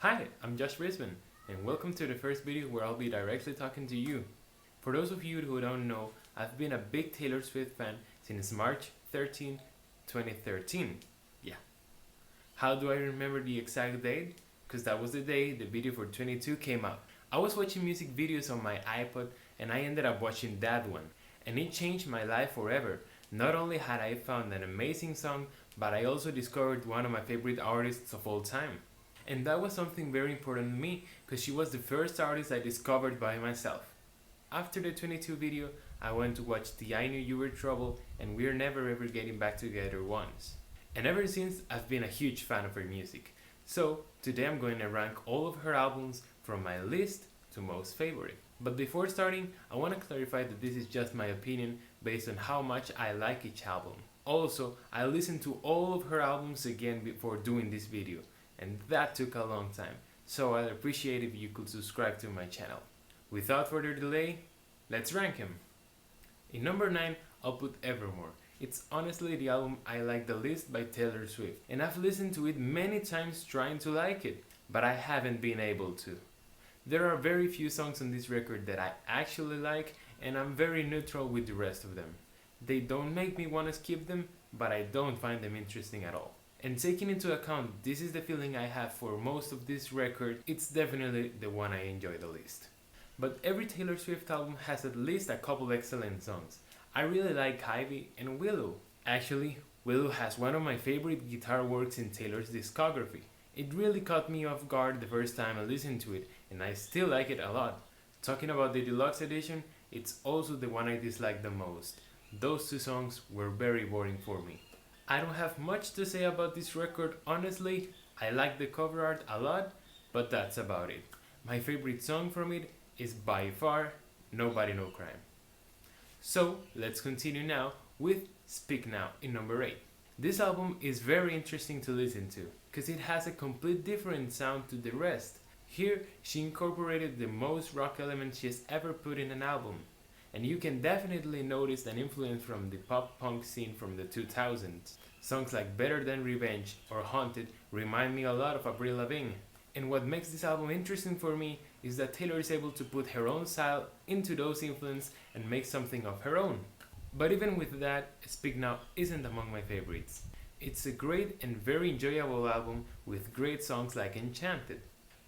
Hi, I'm Josh Brisbane, and welcome to the first video where I'll be directly talking to you. For those of you who don't know, I've been a big Taylor Swift fan since March 13, 2013. Yeah. How do I remember the exact date? Because that was the day the video for 22 came out. I was watching music videos on my iPod and I ended up watching that one. And it changed my life forever. Not only had I found an amazing song, but I also discovered one of my favorite artists of all time. And that was something very important to me because she was the first artist I discovered by myself. After the 22 video, I went to watch the I Knew You Were Trouble and We're Never Ever Getting Back Together once. And ever since, I've been a huge fan of her music. So, today I'm going to rank all of her albums from my least to most favorite. But before starting, I want to clarify that this is just my opinion based on how much I like each album. Also, I listened to all of her albums again before doing this video, and that took a long time, so I'd appreciate if you could subscribe to my channel. Without further delay, let's rank him. In number 9, I'll put Evermore. It's honestly the album I like the least by Taylor Swift, and I've listened to it many times trying to like it, but I haven't been able to. There are very few songs on this record that I actually like, and I'm very neutral with the rest of them. They don't make me want to skip them, but I don't find them interesting at all. And taking into account this is the feeling I have for most of this record, it's definitely the one I enjoy the least. But every Taylor Swift album has at least a couple excellent songs. I really like Ivy and Willow. Actually, Willow has one of my favorite guitar works in Taylor's discography. It really caught me off guard the first time I listened to it, and I still like it a lot. Talking about the deluxe edition, it's also the one I dislike the most. Those two songs were very boring for me. I don't have much to say about this record, honestly. I like the cover art a lot, but that's about it. My favorite song from it is by far Nobody No Crime. So, let's continue now with Speak Now in number 8. This album is very interesting to listen to, because it has a complete different sound to the rest. Here, she incorporated the most rock elements she's ever put in an album. And you can definitely notice an influence from the pop-punk scene from the 2000s. Songs like Better Than Revenge or Haunted remind me a lot of Avril Lavigne. And what makes this album interesting for me is that Taylor is able to put her own style into those influences and make something of her own. But even with that, Speak Now isn't among my favorites. It's a great and very enjoyable album with great songs like Enchanted,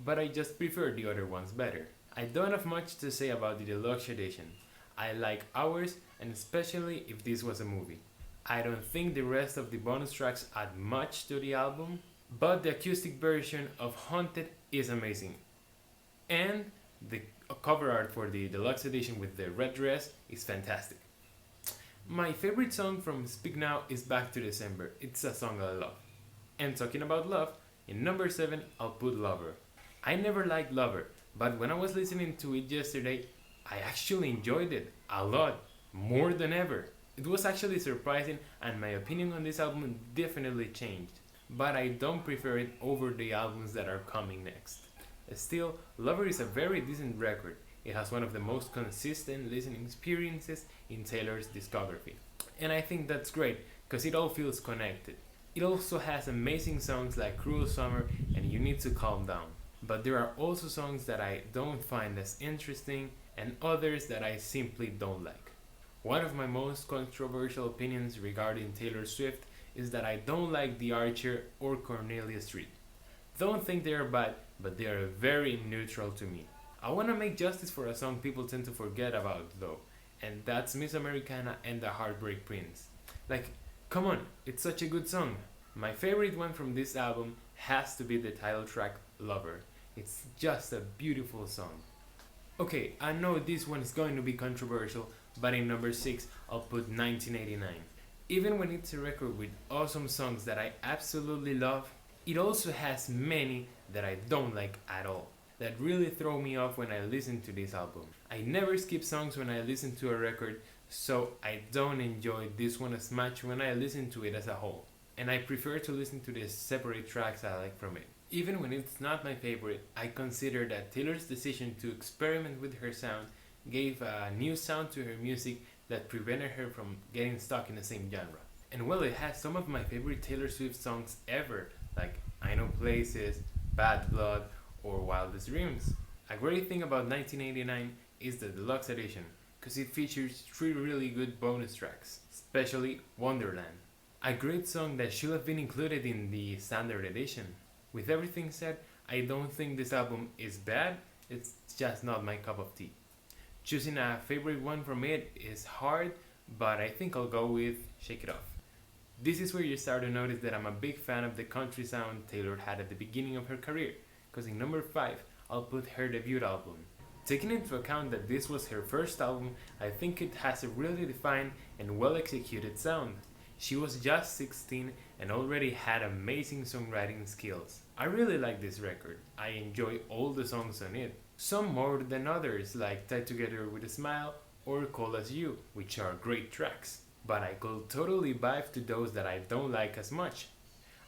but I just prefer the other ones better. I don't have much to say about the deluxe edition. I like Hours, and especially if this was a movie. I don't think the rest of the bonus tracks add much to the album, but the acoustic version of Haunted is amazing. And the cover art for the deluxe edition with the red dress is fantastic. My favorite song from Speak Now is Back to December. It's a song I love. And talking about love, in number 7 I'll put Lover. I never liked Lover, but when I was listening to it yesterday, I actually enjoyed it a lot, more than ever. It was actually surprising and my opinion on this album definitely changed, but I don't prefer it over the albums that are coming next. Still, Lover is a very decent record. It has one of the most consistent listening experiences in Taylor's discography. And I think that's great, because it all feels connected. It also has amazing songs like Cruel Summer and You Need to Calm Down. But there are also songs that I don't find as interesting and others that I simply don't like. One of my most controversial opinions regarding Taylor Swift is that I don't like The Archer or Cornelia Street. Don't think they are bad, but they are very neutral to me. I want to make justice for a song people tend to forget about though, and that's Miss Americana and the Heartbreak Prince. Like, come on, it's such a good song. My favorite one from this album has to be the title track, Lover. It's just a beautiful song. Okay, I know this one is going to be controversial, but in number 6, I'll put 1989. Even when it's a record with awesome songs that I absolutely love, it also has many that I don't like at all, that really throw me off when I listen to this album. I never skip songs when I listen to a record, so I don't enjoy this one as much when I listen to it as a whole. And I prefer to listen to the separate tracks I like from it. Even when it's not my favorite, I consider that Taylor's decision to experiment with her sound gave a new sound to her music that prevented her from getting stuck in the same genre. And well, it has some of my favorite Taylor Swift songs ever, like I Know Places, Bad Blood, or Wildest Dreams. A great thing about 1989 is the deluxe edition, because it features 3 really good bonus tracks, especially Wonderland. A great song that should have been included in the standard edition. With everything said, I don't think this album is bad, it's just not my cup of tea. Choosing a favorite one from it is hard, but I think I'll go with Shake It Off. This is where you start to notice that I'm a big fan of the country sound Taylor had at the beginning of her career, because in number 5, I'll put her debut album. Taking into account that this was her first album, I think it has a really defined and well executed sound. She was just 16 and already had amazing songwriting skills. I really like this record. I enjoy all the songs on it. Some more than others, like Tied Together with a Smile or Cold as You, which are great tracks. But I could totally vibe to those that I don't like as much.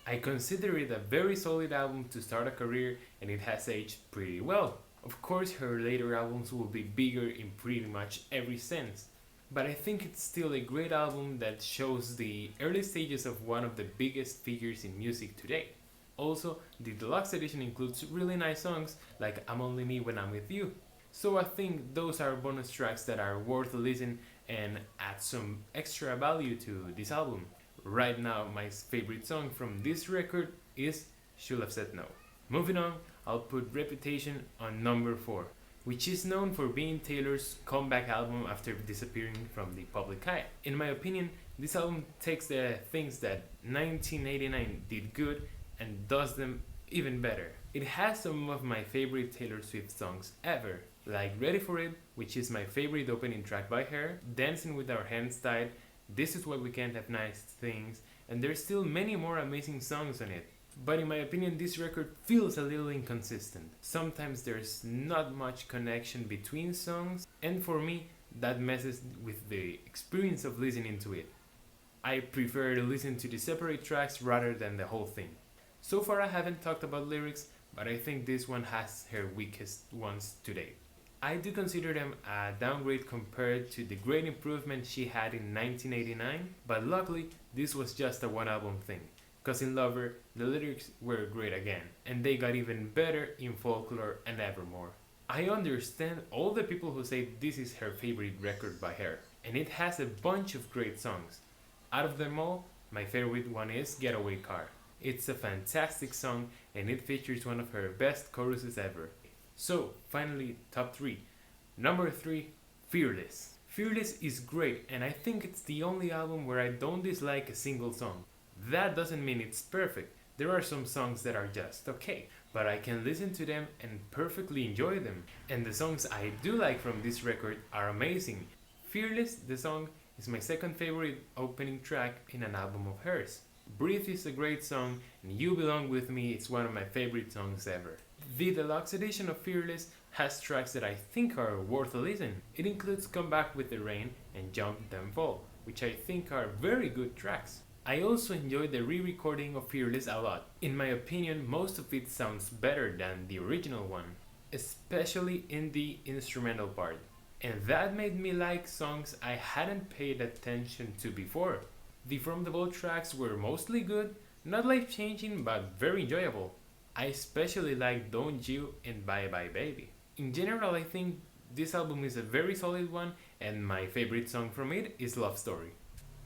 I consider it a very solid album to start a career, and it has aged pretty well. Of course, her later albums will be bigger in pretty much every sense, but I think it's still a great album that shows the early stages of one of the biggest figures in music today. Also, the deluxe edition includes really nice songs like I'm Only Me When I'm With You. So I think those are bonus tracks that are worth a listen and add some extra value to this album. Right now, my favorite song from this record is Should Have Said No. Moving on, I'll put Reputation on number 4, which is known for being Taylor's comeback album after disappearing from the public eye. In my opinion, this album takes the things that 1989 did good and does them even better. It has some of my favorite Taylor Swift songs ever, like Ready For It, which is my favorite opening track by her, Dancing With Our Hands Tied, This Is Why We Can't Have Nice Things, and there's still many more amazing songs on it. But in my opinion, this record feels a little inconsistent. Sometimes there's not much connection between songs, and for me, that messes with the experience of listening to it. I prefer to listen to the separate tracks rather than the whole thing. So far I haven't talked about lyrics, but I think this one has her weakest ones to date. I do consider them a downgrade compared to the great improvement she had in 1989, but luckily this was just a one album thing. Cause in Lover, the lyrics were great again, and they got even better in Folklore and Evermore. I understand all the people who say this is her favorite record by her, and it has a bunch of great songs. Out of them all, my favorite one is Getaway Car. It's a fantastic song, and it features one of her best choruses ever. So, finally, top 3. Number 3, Fearless. Fearless is great, and I think it's the only album where I don't dislike a single song. That doesn't mean it's perfect. There are some songs that are just okay, but I can listen to them and perfectly enjoy them. And the songs I do like from this record are amazing. Fearless, the song, is my second favorite opening track in an album of hers. Breathe is a great song, and You Belong With Me is one of my favorite songs ever. The deluxe edition of Fearless has tracks that I think are worth a listen. It includes Come Back With the Rain and Jump Then Fall, which I think are very good tracks. I also enjoy the re-recording of Fearless a lot. In my opinion, most of it sounds better than the original one, especially in the instrumental part. And that made me like songs I hadn't paid attention to before. The From the Vault tracks were mostly good, not life-changing but very enjoyable. I especially like Don't You and Bye Bye Baby. In general, I think this album is a very solid one, and my favorite song from it is Love Story.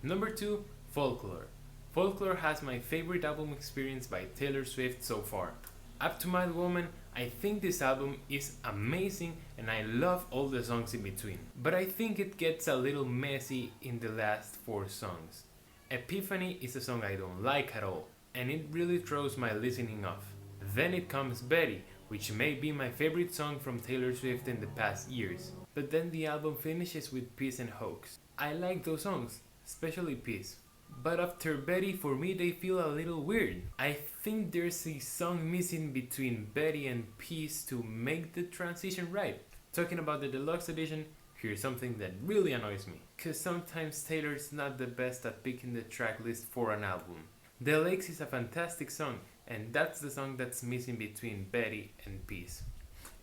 Number 2, Folklore. Folklore has my favorite album experience by Taylor Swift so far. Up to Mad Woman, I think this album is amazing and I love all the songs in between. But I think it gets a little messy in the last 4 songs. Epiphany is a song I don't like at all, and it really throws my listening off. Then it comes Betty, which may be my favorite song from Taylor Swift in the past years. But then the album finishes with Peace and Hoax. I like those songs, especially Peace. But after Betty, for me they feel a little weird. I think there's a song missing between Betty and Peace to make the transition right. Talking about the deluxe edition, here's something that really annoys me. Cause sometimes Taylor's not the best at picking the track list for an album. The Lakes is a fantastic song, and that's the song that's missing between Betty and Peace.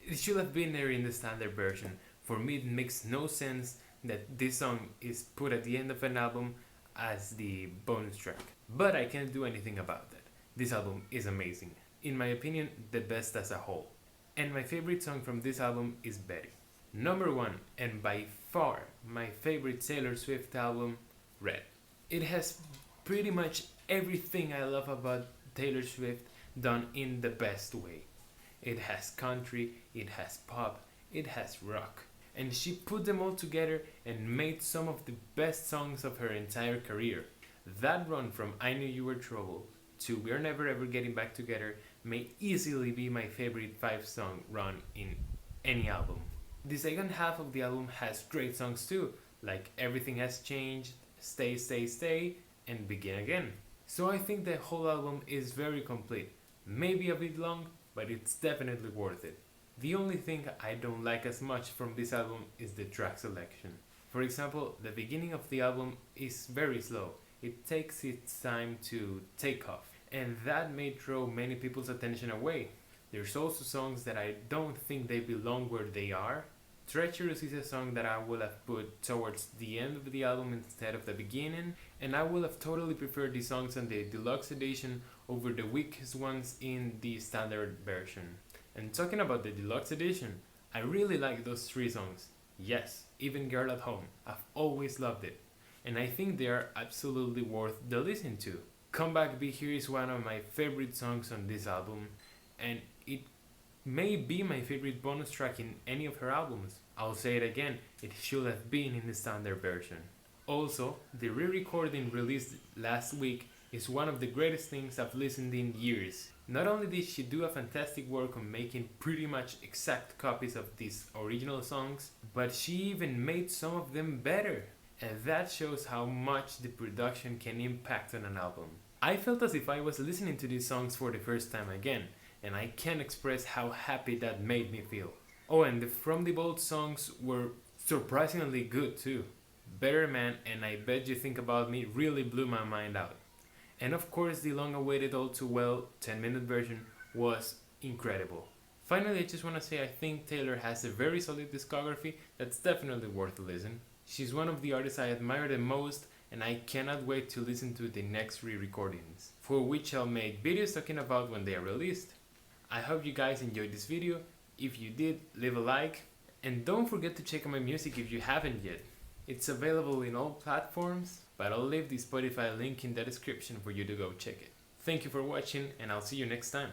It should have been there in the standard version. For me it makes no sense that this song is put at the end of an album as the bonus track. But I can't do anything about that. This album is amazing. In my opinion, the best as a whole. And my favorite song from this album is Betty. Number 1, and by far my favorite Taylor Swift album, Red. It has pretty much everything I love about Taylor Swift done in the best way. It has country, it has pop, it has rock. And she put them all together and made some of the best songs of her entire career. That run from I Knew You Were Trouble to We're Never Ever Getting Back Together may easily be my favorite 5-song run in any album. The second half of the album has great songs too, like Everything Has Changed, Stay, Stay, Stay, and Begin Again. So I think the whole album is very complete. Maybe a bit long, but it's definitely worth it. The only thing I don't like as much from this album is the track selection. For example, the beginning of the album is very slow. It takes its time to take off, and that may draw many people's attention away. There's also songs that I don't think they belong where they are. Treacherous is a song that I would have put towards the end of the album instead of the beginning, and I would have totally preferred the songs on the deluxe edition over the weakest ones in the standard version. And talking about the deluxe edition, I really like those 3 songs. Yes, even Girl at Home. I've always loved it. And I think they are absolutely worth the listen to. Come Back Be Here is one of my favorite songs on this album, and it may be my favorite bonus track in any of her albums. I'll say it again, it should have been in the standard version. Also, the re-recording released last week is one of the greatest things I've listened in years. Not only did she do a fantastic work on making pretty much exact copies of these original songs, but she even made some of them better. And that shows how much the production can impact on an album. I felt as if I was listening to these songs for the first time again, and I can't express how happy that made me feel. Oh, and the From the Vault songs were surprisingly good too. Better Man and I Bet You Think About Me really blew my mind out. And of course the long-awaited All Too Well 10-minute version was incredible. Finally, I just want to say I think Taylor has a very solid discography that's definitely worth a listen. She's one of the artists I admire the most, and I cannot wait to listen to the next re-recordings, for which I'll make videos talking about when they are released. I hope you guys enjoyed this video. If you did, leave a like, and don't forget to check out my music if you haven't yet. It's available in all platforms, but I'll leave the Spotify link in the description for you to go check it. Thank you for watching, and I'll see you next time.